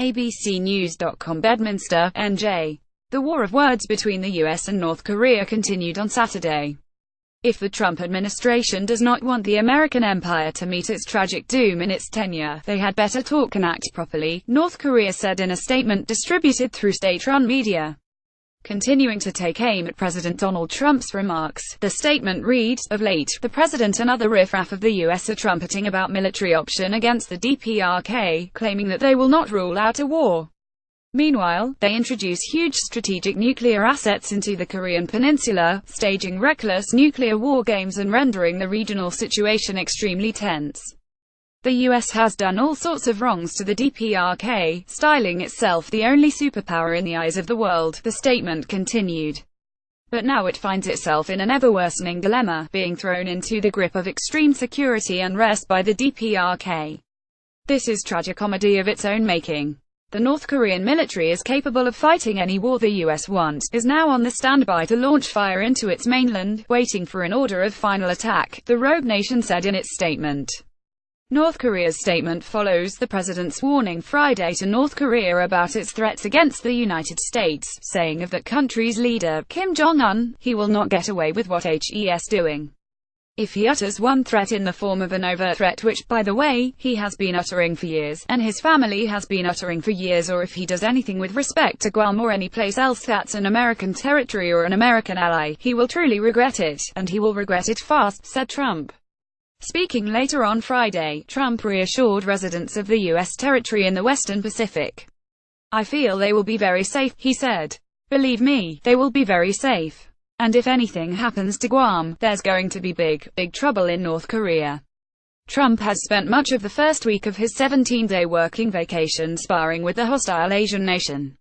abcnews.com Bedminster, NJ. The war of words between the US and North Korea continued on Saturday. If the Trump administration does not want the American empire to meet its tragic doom in its tenure, they had better talk and act properly, North Korea said in a statement distributed through state-run media. Continuing to take aim at President Donald Trump's remarks, the statement reads, "Of late, the president and other riffraff of the US are trumpeting about military option against the DPRK, claiming that they will not rule out a war. Meanwhile, they introduce huge strategic nuclear assets into the Korean peninsula, staging reckless nuclear war games and rendering the regional situation extremely tense. The US has done all sorts of wrongs to the DPRK, styling itself the only superpower in the eyes of the world," the statement continued. But now it finds itself in an ever-worsening dilemma, being thrown into the grip of extreme security unrest by the DPRK. This is tragicomedy of its own making. The North Korean military is capable of fighting any war the US wants, is now on the standby to launch fire into its mainland, waiting for an order of final attack, the rogue nation said in its statement. North Korea's statement follows the president's warning Friday to North Korea about its threats against the United States, saying of that country's leader, Kim Jong-un, "He will not get away with what he's doing. If he utters one threat in the form of an overt threat, which, by the way, he has been uttering for years, and his family has been uttering for years, or if he does anything with respect to Guam or any place else that's an American territory or an American ally, he will truly regret it, and he will regret it fast," said Trump. Speaking later on Friday, Trump reassured residents of the U.S. territory in the Western Pacific. "I feel they will be very safe," he said. "Believe me, they will be very safe. And if anything happens to Guam, there's going to be big trouble in North Korea." Trump has spent much of the first week of his 17-day working vacation sparring with the hostile Asian nation.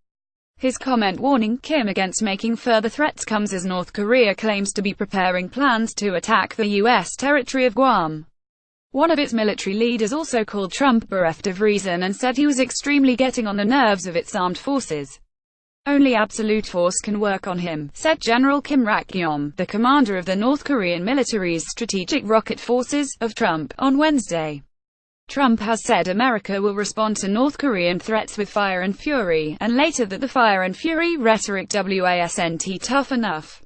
His comment warning Kim against making further threats comes as North Korea claims to be preparing plans to attack the U.S. territory of Guam. One of its military leaders also called Trump bereft of reason and said he was extremely getting on the nerves of its armed forces. "Only absolute force can work on him," said General Kim Rak-yom, the commander of the North Korean military's strategic rocket forces, of Trump, on Wednesday. Trump has said America will respond to North Korean threats with fire and fury, and later that the fire and fury rhetoric wasn't tough enough.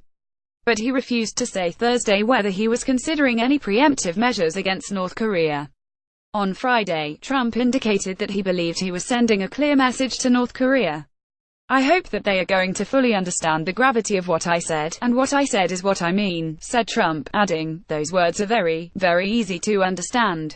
But he refused to say Thursday whether he was considering any preemptive measures against North Korea. On Friday, Trump indicated that he believed he was sending a clear message to North Korea. "I hope that they are going to fully understand the gravity of what I said, and what I said is what I mean," said Trump, adding, "Those words are very, very easy to understand."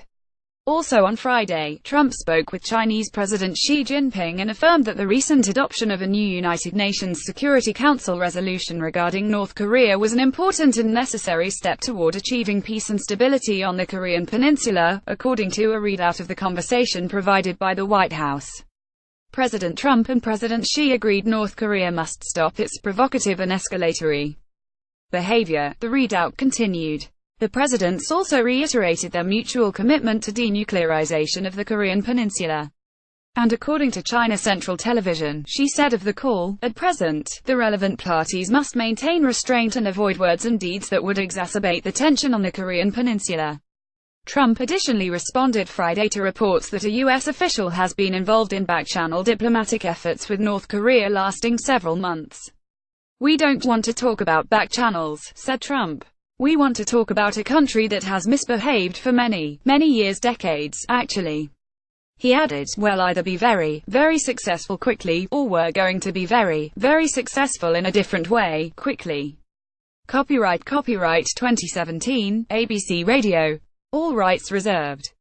Also on Friday, Trump spoke with Chinese President Xi Jinping and affirmed that the recent adoption of a new United Nations Security Council resolution regarding North Korea was an important and necessary step toward achieving peace and stability on the Korean peninsula, according to a readout of the conversation provided by the White House. President Trump and President Xi agreed North Korea must stop its provocative and escalatory behavior, the readout continued. The presidents also reiterated their mutual commitment to denuclearization of the Korean peninsula. And according to China Central Television, Xi said of the call, "At present, the relevant parties must maintain restraint and avoid words and deeds that would exacerbate the tension on the Korean peninsula." Trump additionally responded Friday to reports that a U.S. official has been involved in back-channel diplomatic efforts with North Korea lasting several months. "We don't want to talk about back channels," said Trump. "We want to talk about a country that has misbehaved for many years, decades, actually." He added, "We'll either be very, very successful quickly, or we're going to be very, very successful in a different way, quickly." Copyright 2017, ABC Radio. All rights reserved.